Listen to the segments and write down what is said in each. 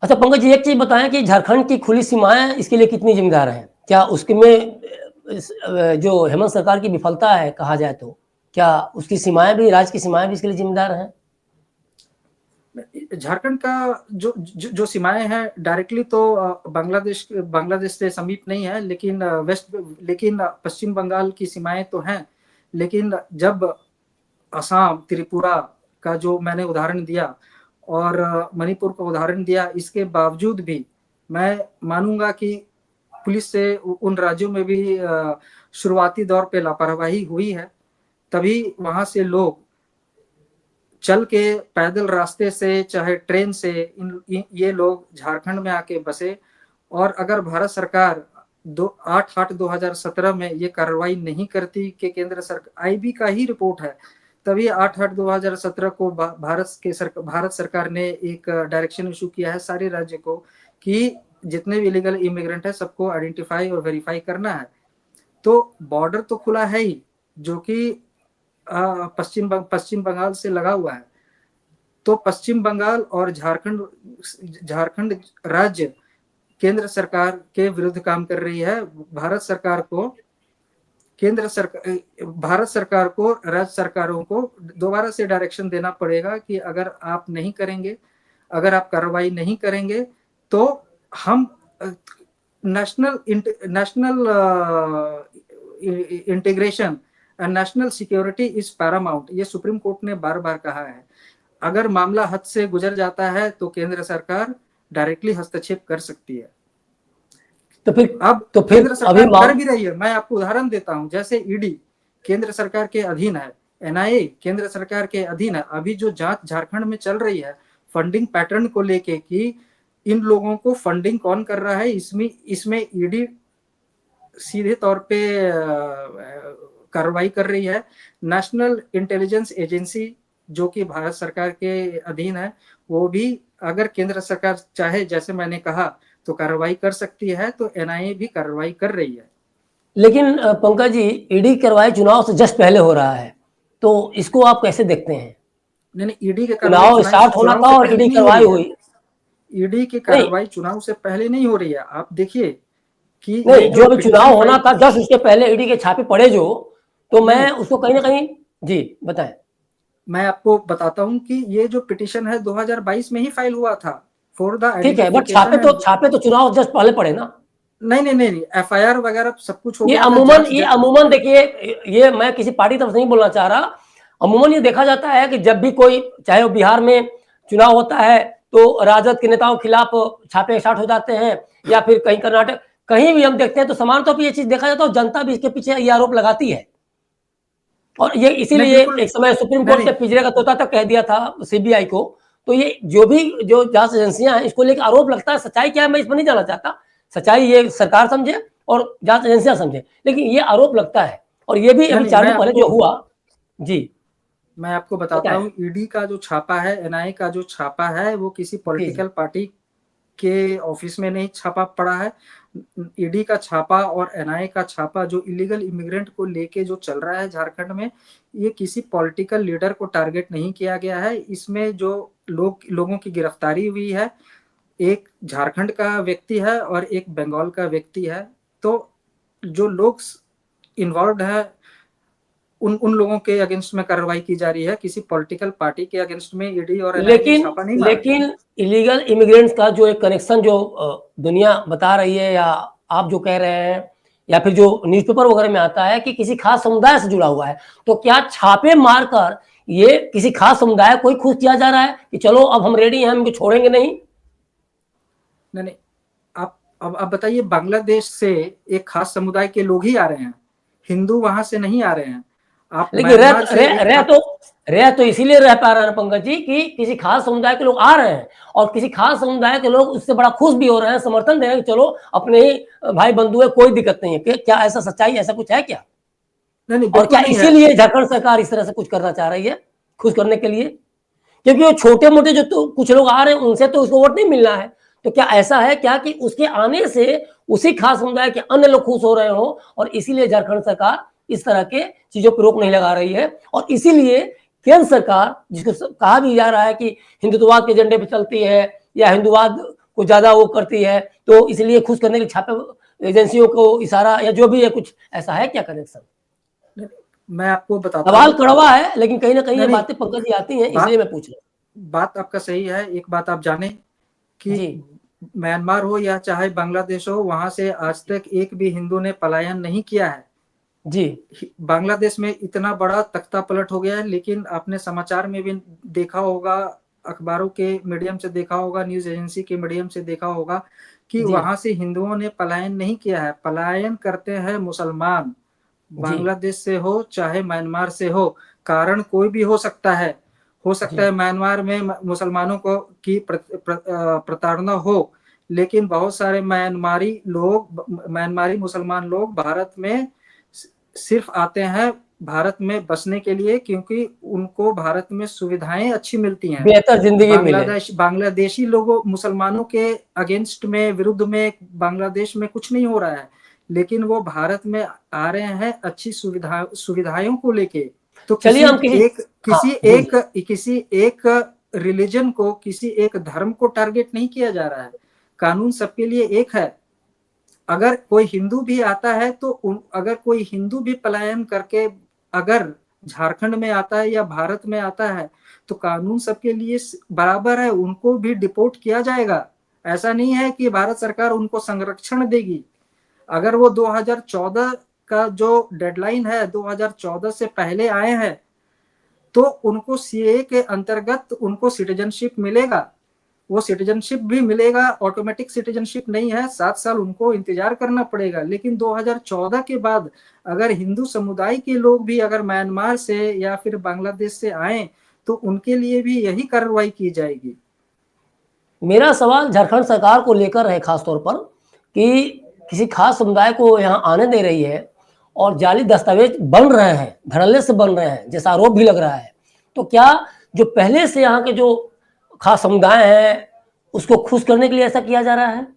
अच्छा पंकज जी, एक चीज बताएं कि झारखंड की खुली सीमाएं इसके लिए कितनी जिम्मेदार हैं? क्या उसके में जो हेमंत सरकार की विफलता है कहा जाए तो, क्या उसकी सीमाएं भी, राज्य की सीमाएं भी इसके लिए जिम्मेदार हैं? झारखंड का जो सीमाएं हैं डायरेक्टली तो बांग्लादेश से समीप नहीं है, लेकिन पश्चिम बंगाल की सीमाएं तो हैं। लेकिन जब असम, त्रिपुरा का जो मैंने उदाहरण दिया और मणिपुर का उदाहरण दिया, इसके बावजूद भी मैं मानूंगा कि पुलिस से उन राज्यों में भी शुरुआती दौर पे लापरवाही हुई है। तभी वहां से लोग चल के, पैदल रास्ते से, चाहे ट्रेन से, ये लोग झारखंड में आके बसे। और अगर भारत सरकार 8/8/2017 में ये कार्रवाई नहीं करती कि केंद्र सरकार, आईबी का ही रिपोर्ट है, तभी 8/8/2017 को भारत सरकार ने एक डायरेक्शन इशू किया है सारे राज्य को कि जितने भी इलीगल इमिग्रेंट है सबको आइडेंटिफाई और वेरीफाई करना है। तो बॉर्डर तो खुला है ही, जो कि पश्चिम बंगाल से लगा हुआ है। तो पश्चिम बंगाल और झारखंड राज्य केंद्र सरकार के विरुद्ध काम कर रही है। भारत सरकार को राज्य सरकारों को दोबारा से डायरेक्शन देना पड़ेगा कि अगर आप नहीं करेंगे, अगर आप कार्रवाई नहीं करेंगे तो हम national integration and national security is Paramount, ये सुप्रीम कोर्ट ने बार बार कहा है। अगर मामला हद से गुजर जाता है तो केंद्र सरकार डायरेक्टली हस्तक्षेप कर सकती है। अब तो फिर केंद्र अभी सरकार कर भी रही है। मैं आपको उदाहरण देता हूं, जैसे ईडी केंद्र सरकार के अधीन है, एनआईए केंद्र सरकार के अधीन है। अभी जो जांच झारखंड में चल रही है फंडिंग पैटर्न को लेके कि इन लोगों को फंडिंग कौन कर रहा है, इसमें ईडी सीधे तौर पे कार्रवाई कर रही है। नेशनल इंटेलिजेंस एजेंसी जो कि भारत सरकार के अधीन है, वो भी अगर केंद्र सरकार चाहे, जैसे मैंने कहा, तो कार्रवाई कर सकती है। तो एनआईए भी कार्रवाई कर रही है। लेकिन पंकज जी, ईडी कार्रवाई चुनाव से जस्ट पहले हो रहा है, तो इसको आप कैसे देखते हैं? नहीं, ईडी की कार्रवाई चुनाव स्टार्ट होना चुनाव था से और पहले ईडी नहीं हो कार्रवाई रही है। हुई। ईडी की नहीं कार्रवाई चुनाव से पहले नहीं हो रही है। आप देखिए कि ये नहीं, जो जो अभी पिटीशन चुनाव होना फाइल, था जस्ट उसके पहले ईडी के छापे पड़े जो, तो नहीं मैं नहीं, उसको कहीं ना कहीं। जी बताएं। मैं आपको बताता हूं कि ये जो पिटीशन है 2022 में ही फाइल हुआ था फॉर द ठीक है, बट आइडेंटिफिकेशन एंड, छापे तो चुनाव जस्ट पहले पड़े ना। नहीं नहीं नहीं, एफआईआर वगैरह सब कुछ हो ये गया था। अमूमन ये अमूमन देखिए, ये मैं किसी पार्टी तरफ से नहीं बोलना चाह रहा। अमूमन ये देखा जाता है कि जब भी कोई, चाहे वो बिहार में चुनाव होता है तो राजद के नेताओं के खिलाफ छापे स्टार्ट हो जाते हैं, या फिर कहीं कर्नाटक, कहीं भी हम देखते हैं तो समान तौर पर ये चीज देखा जाता है, जनता भी इसके पीछे ये आरोप लगाती है। और ये नहीं इसीलिए बिल्कुल, एक समय सुप्रीम नहीं कोर्ट के नहीं, पिंजरे का तोता तक कह दिया था सीबीआई को। तो ये जो जांच एजेंसियां हैं, इसको लेकर आरोप लगता है। सच्चाई क्या है मैं इसमें नहीं जाना चाहता, सच्चाई ये सरकार समझे और जांच एजेंसियां समझे, लेकिन ये आरोप लगता है। और ये भी नहीं अभी नहीं, 4 दिन पहले जो हुआ। जी मैं आपको बताता बताएं। हूँ, ईडी का जो छापा है, एनआईए का जो छापा है, वो किसी जी जी। पॉलिटिकल पार्टी के ऑफिस में नहीं छापा पड़ा है। ईडी का छापा और एनआईए का छापा जो इलीगल इमिग्रेंट को लेके जो चल रहा है झारखंड में, ये किसी पॉलिटिकल लीडर को टारगेट नहीं किया गया है। इसमें जो लोगों की गिरफ्तारी हुई है, एक झारखंड का व्यक्ति है और एक बंगाल का व्यक्ति है। तो जो लोग इन्वॉल्व है, उन लोगों के अगेंस्ट में कार्रवाई की जा रही है। किसी पॉलिटिकल पार्टी के अगेंस्ट में ईडी और एनआईए ने लेकिन छापा नहीं मारा। लेकिन इलीगल इमिग्रेंट्स का जो एक कनेक्शन जो दुनिया बता रही है, या आप जो कह रहे हैं, या फिर जो न्यूज़पेपर वगैरह में आता है कि किसी खास समुदाय से जुड़ा हुआ है, तो क्या छापे मारकर ये किसी खास समुदाय को ही खुश किया जा रहा है कि चलो अब हम रेडी हैं, हम इनको छोड़ेंगे नहीं? नहीं नहीं, अब बताइए, बांग्लादेश से एक खास समुदाय के लोग ही आ रहे हैं, हिंदू वहां से नहीं आ रहे हैं। आप लेकिन म्यांमार से एक रह तो इसीलिए रह पा रहे हैं पंकज जी कि किसी खास समुदाय के लोग आ रहे हैं, और किसी खास समुदाय के लोग उससे बड़ा खुश भी हो रहे हैं, समर्थन दे रहे हैं कि चलो अपने ही भाई बंधु है, कोई दिक्कत नहीं है। क्या ऐसा सच्चाई, ऐसा कुछ है क्या? नहीं नहीं, और बिल्कुल क्या नहीं है। इसीलिए झारखंड सरकार इस तरह से कुछ करना चाह रही है, खुश करने के लिए? क्योंकि वो छोटे मोटे जो तो कुछ लोग आ रहे हैं उनसे तो उसको वोट नहीं मिलना है। तो क्या ऐसा है क्या कि उसके आने से उसी खास समुदाय के अन्य लोग खुश हो रहे हो, और इसीलिए झारखंड सरकार इस तरह के चीजों पर रोक नहीं लगा रही है? और इसीलिए केंद्र सरकार, जिसको कहा भी जा रहा है कि हिंदुत्ववाद के एजेंडे पे चलती है, या हिंदुवाद को ज्यादा वो करती है, तो इसलिए खुश करने के लिए छापे एजेंसियों को इशारा या जो भी है, कुछ ऐसा है क्या कनेक्शन? मैं आपको बताता सवाल हूँ। कड़वा है, लेकिन कहीं ना कहीं ये नहीं नहीं, बातें पंकज जी आती हैं, इसलिए बात मैं पूछ रहा बात आपका सही है। एक बात आप जाने हूँ कि जी। म्यांमार हो या चाहे बांग्लादेश हो, वहां से आज तक एक भी हिंदू ने पलायन नहीं किया है। जी बांग्लादेश में इतना बड़ा तख्ता पलट हो गया है, लेकिन आपने समाचार में भी देखा होगा, अखबारों के मीडियम से देखा होगा, न्यूज एजेंसी के मीडियम से देखा होगा कि जी वहां से हिंदुओं ने पलायन नहीं किया है। पलायन करते हैं मुसलमान, जी बांग्लादेश से हो चाहे म्यांमार से हो। कारण कोई भी हो सकता है। हो सकता जी है म्यांमार में मुसलमानों को की प्रताड़ना हो, लेकिन बहुत सारे म्यांमारी मुसलमान लोग भारत में सिर्फ आते हैं भारत में बसने के लिए, क्योंकि उनको भारत में सुविधाएं अच्छी मिलती हैं। बेहतर जिंदगी मिले। बांग्लादेशी लोगों मुसलमानों के अगेंस्ट में, विरुद्ध में बांग्लादेश में कुछ नहीं हो रहा है, लेकिन वो भारत में आ रहे हैं अच्छी सुविधाओं को लेके। तो चलिए हम किसी, हाँ जी जी, किसी एक रिलीजन को, किसी एक धर्म को टारगेट नहीं किया जा रहा है। कानून सबके लिए एक है। अगर कोई हिंदू भी आता है तो अगर कोई हिंदू भी पलायन करके अगर झारखंड में आता है या भारत में आता है, तो कानून सबके लिए बराबर है, उनको भी डिपोर्ट किया जाएगा। ऐसा नहीं है कि भारत सरकार उनको संरक्षण देगी। अगर वो 2014 का जो डेडलाइन है, 2014 से पहले आए हैं, तो उनको सीए के अंतर्गत उनको सिटीजनशिप मिलेगा। वो सिटीजनशिप भी मिलेगा, ऑटोमेटिक सिटीजनशिप नहीं है, 7 साल उनको इंतजार करना पड़ेगा। लेकिन 2014 के बाद अगर हिंदू समुदाय के लोग भी अगर म्यांमार से या फिर बांग्लादेश से आए, तो उनके लिए भी यही कार्रवाई की जाएगी। मेरा सवाल झारखंड सरकार को लेकर है, खासतौर पर कि किसी खास समुदाय को यहाँ आने दे रही है और जाली दस्तावेज बन रहे हैं, धड़ल्ले से बन रहे हैं, जैसा आरोप भी लग रहा है। तो क्या जो पहले से यहाँ के जो खास समुदाय हैं उसको खुश करने के लिए ऐसा किया जा रहा है?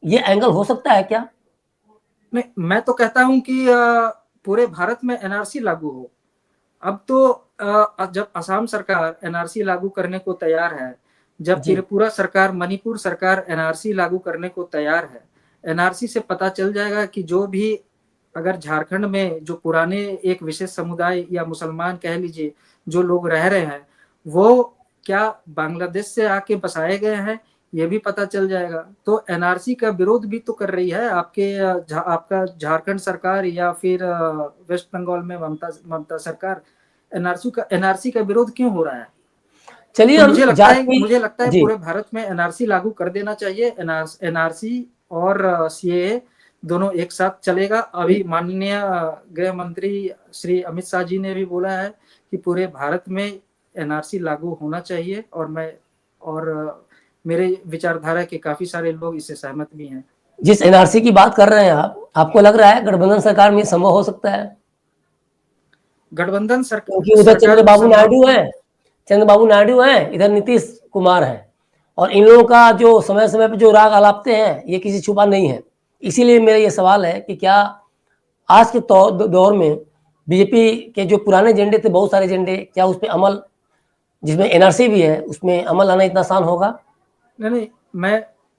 ये एंगल हो सकता है क्या? नहीं, मैं तो कहता हूं कि पूरे भारत में एनआरसी लागू हो। अब तो जब असम सरकार एनआरसी लागू करने को तैयार है, जब जी त्रिपुरा सरकार, मणिपुर सरकार एनआरसी लागू करने को तैयार है, एनआरसी से पता चल जाएगा कि जो भी अगर झारखंड में जो पुराने एक विशेष समुदाय या मुसलमान कह लीजिए जो लोग रह रहे हैं, वो क्या बांग्लादेश से आके बसाए गए हैं, ये भी पता चल जाएगा। तो एनआरसी का विरोध भी तो कर रही है आपका झारखंड सरकार या फिर वेस्ट बंगाल में ममता सरकार। एनआरसी का विरोध क्यों हो रहा है? चलिए तो हम जाति, मुझे लगता है जी पूरे भारत में एनआरसी लागू कर देना चाहिए। एनआरसी और सीएए दोनों एक साथ चलेगा। अभी माननीय गृह मंत्री श्री अमित शाह जी ने भी बोला है कि पूरे भारत में एनआरसी लागू होना चाहिए, और मेरे विचारधारा के काफी सारे लोग इससे सहमत भी हैं। जिस एनआरसी की बात कर रहे हैं आप, आपको लग रहा है गठबंधन सरकार में संभव हो सकता है? गठबंधन क्योंकि उधर सरकार में चंद्रबाबू संभव। नायडू हैं, चंद्रबाबू नायडू हैं, इधर नीतीश कुमार हैं, और इन लोगों का जो समय समय पर जो राग अलापते हैं ये किसी छुपा नहीं है। इसीलिए मेरा ये सवाल है कि क्या आज के दौर में बीजेपी के जो पुराने एजेंडे थे, बहुत सारे एजेंडे, क्या उस पर अमल, जिसमें एनआरसी भी है, उसमें अमल आना इतना आसान होगा? नहीं नहीं,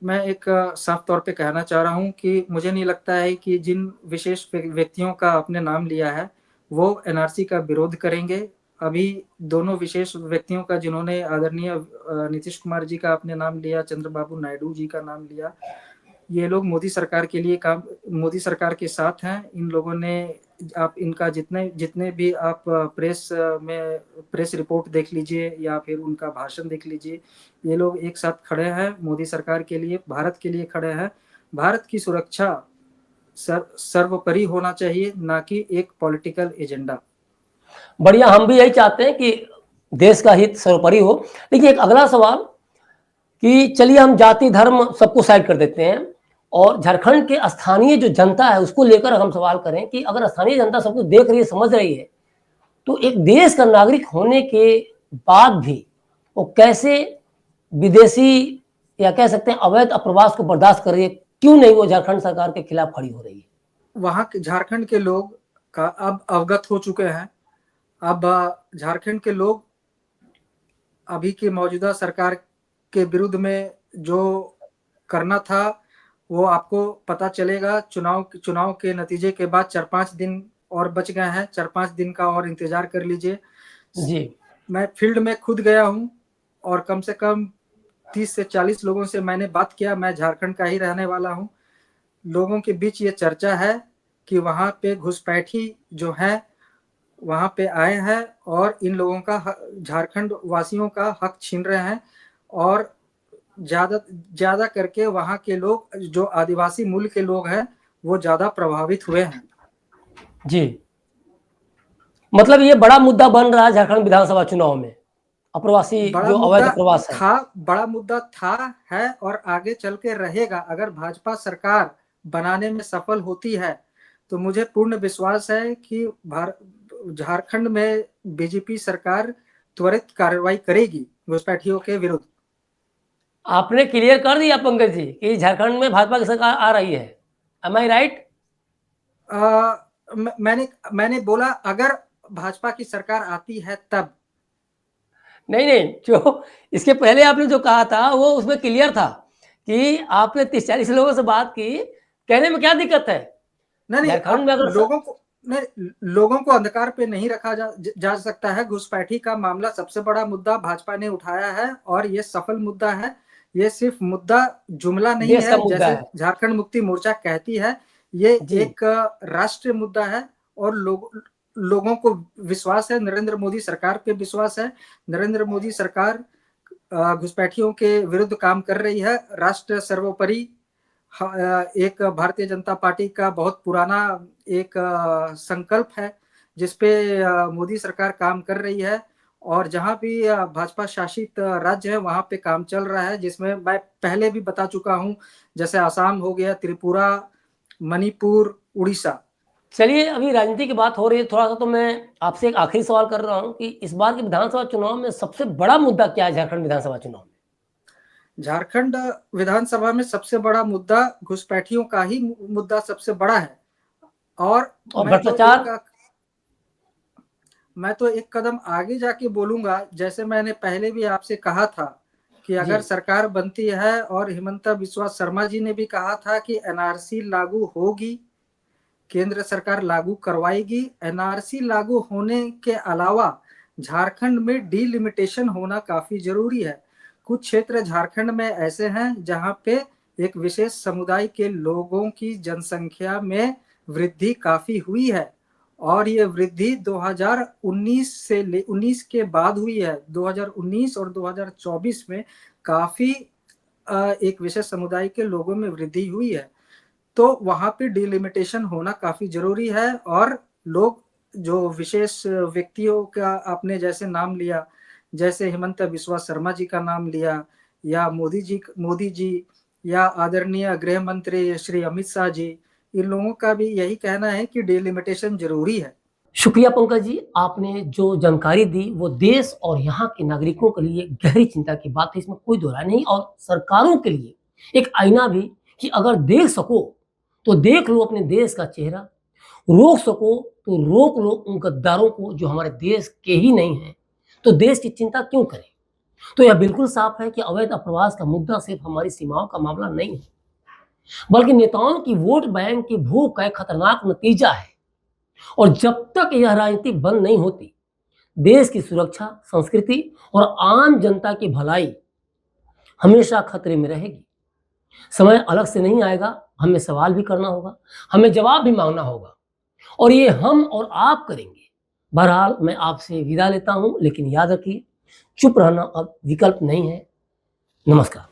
मैं एक साफ तौर पे कहना चाह रहा हूं कि मुझे नहीं लगता है कि जिन विशेष व्यक्तियों का आपने नाम लिया है वो एनआरसी का विरोध करेंगे। अभी दोनों विशेष व्यक्तियों का, जिन्होंने आदरणीय नीतीश कुमार जी का आपने नाम लिया, चंद्रबाबू नायडू जी का नाम लिया, ये लोग मोदी सरकार के लिए काम, मोदी सरकार के साथ हैं। इन लोगों ने, आप इनका जितने जितने भी आप प्रेस रिपोर्ट देख लीजिए या फिर उनका भाषण देख लीजिए, ये लोग एक साथ खड़े हैं मोदी सरकार के लिए, भारत के लिए खड़े हैं। भारत की सुरक्षा सर्वोपरि होना चाहिए, ना कि एक पॉलिटिकल एजेंडा। बढ़िया, हम भी यही चाहते हैं कि देश का हित सर्वोपरि हो। लेकिन एक अगला सवाल कि चलिए हम जाति धर्म सबको साइड कर देते हैं, और झारखंड के स्थानीय जो जनता है उसको लेकर हम सवाल करें कि अगर स्थानीय जनता सब कुछ देख रही है, समझ रही है, तो एक देश का नागरिक होने के बाद भी वो कैसे विदेशी या कह सकते हैं अवैध अप्रवास को बर्दाश्त कर रही है? क्यों नहीं वो झारखंड सरकार के खिलाफ खड़ी हो रही है? वहां के झारखंड के लोग का अब अवगत हो चुके हैं। अब झारखंड के लोग अभी की मौजूदा सरकार के विरुद्ध में जो करना था वो आपको पता चलेगा चुनाव के नतीजे के बाद। 4-5 दिन और बच गए हैं, 4-5 दिन का और इंतजार कर लीजिए। जी। मैं फील्ड में खुद गया हूँ और कम से कम 30 से 40 लोगों से मैंने बात किया। मैं झारखंड का ही रहने वाला हूँ। लोगों के बीच ये चर्चा है कि वहाँ पे घुसपैठी जो है वहाँ पे आए हैं और इन लोगों का झारखंड वासियों का हक छीन रहे हैं और ज्यादा करके वहाँ के लोग जो आदिवासी मूल के लोग हैं वो ज्यादा प्रभावित हुए हैं। जी, मतलब ये बड़ा मुद्दा बन रहा है झारखंड विधानसभा चुनाव में, अप्रवासी जो अवैध प्रवास है। बड़ा मुद्दा था, है और आगे चल के रहेगा। अगर भाजपा सरकार बनाने में सफल होती है तो मुझे पूर्ण विश्वास है कि झारखंड में बीजेपी सरकार त्वरित कार्रवाई करेगी घुसपैठियों के विरुद्ध। आपने क्लियर कर दिया पंकज जी कि झारखंड में भाजपा की सरकार आ रही है, एम आई राइट? मैंने बोला अगर भाजपा की सरकार आती है तब। नहीं, जो इसके पहले आपने जो कहा था वो उसमें क्लियर था कि आपने 30-40 लोगों से बात की, कहने में क्या दिक्कत है? झारखंड में अगर लोगों को अंधकार पे नहीं रखा जा सकता है। घुसपैठी का मामला सबसे बड़ा मुद्दा भाजपा ने उठाया है और ये सफल मुद्दा है। ये सिर्फ मुद्दा जुमला नहीं है जैसे झारखंड मुक्ति मोर्चा कहती है, ये एक राष्ट्रीय मुद्दा है और लोगों को विश्वास है, नरेंद्र मोदी सरकार पे विश्वास है। नरेंद्र मोदी सरकार घुसपैठियों के विरुद्ध काम कर रही है। राष्ट्र सर्वोपरि एक भारतीय जनता पार्टी का बहुत पुराना एक संकल्प है जिसपे मोदी सरकार काम कर रही है और जहां भी भाजपा शासित राज्य है वहां पे काम चल रहा है, जिसमें मैं पहले भी बता चुका हूं, जैसे आसाम हो गया, त्रिपुरा, मणिपुर, उड़ीसा। चलिए, अभी राजनीति की बात हो रही है, थोड़ा सा तो मैं आपसे एक आखिरी सवाल कर रहा हूं कि इस बार के विधानसभा चुनाव में सबसे बड़ा मुद्दा क्या है झारखंड विधानसभा चुनाव में? झारखंड विधानसभा में सबसे बड़ा मुद्दा घुसपैठियों का ही मुद्दा सबसे बड़ा है और भ्रष्टाचार। मैं तो एक कदम आगे जाके बोलूंगा, जैसे मैंने पहले भी आपसे कहा था कि अगर सरकार बनती है और हिमंता बिस्वा शर्मा जी ने भी कहा था कि एनआरसी लागू होगी, केंद्र सरकार लागू करवाएगी। एनआरसी लागू होने के अलावा झारखंड में डिलिमिटेशन होना काफी जरूरी है। कुछ क्षेत्र झारखंड में ऐसे हैं जहां पे एक विशेष समुदाय के लोगों की जनसंख्या में वृद्धि काफी हुई है और ये वृद्धि 2019 के बाद हुई है। 2019 और 2024 में काफी एक विशेष समुदाय के लोगों में वृद्धि हुई है, तो वहां पे डिलिमिटेशन होना काफी जरूरी है। और लोग जो विशेष व्यक्तियों का आपने जैसे नाम लिया, जैसे हिमंता बिस्वा शर्मा जी का नाम लिया या मोदी जी या आदरणीय गृह मंत्री श्री अमित शाह जी, इन लोगों का भी यही कहना है कि डिलिमिटेशन जरूरी है। शुक्रिया पंकज जी, आपने जो जानकारी दी वो देश और यहाँ के नागरिकों के लिए गहरी चिंता की बात है, इसमें कोई दो राय नहीं। और सरकारों के लिए एक आईना भी कि अगर देख सको तो देख लो अपने देश का चेहरा, रोक सको तो रोक लो उन गद्दारों को जो हमारे देश के ही नहीं हैं, तो देश की चिंता क्यों करें। तो यह बिल्कुल साफ है कि अवैध अप्रवास का मुद्दा सिर्फ हमारी सीमाओं का मामला नहीं है, बल्कि नेताओं की वोट बैंक की भूख का एक खतरनाक नतीजा है। और जब तक यह राजनीति बंद नहीं होती, देश की सुरक्षा, संस्कृति और आम जनता की भलाई हमेशा खतरे में रहेगी। समय अलग से नहीं आएगा, हमें सवाल भी करना होगा, हमें जवाब भी मांगना होगा और ये हम और आप करेंगे। बहरहाल मैं आपसे विदा लेता हूं, लेकिन याद रखिए, चुप रहना अब विकल्प नहीं है। नमस्कार।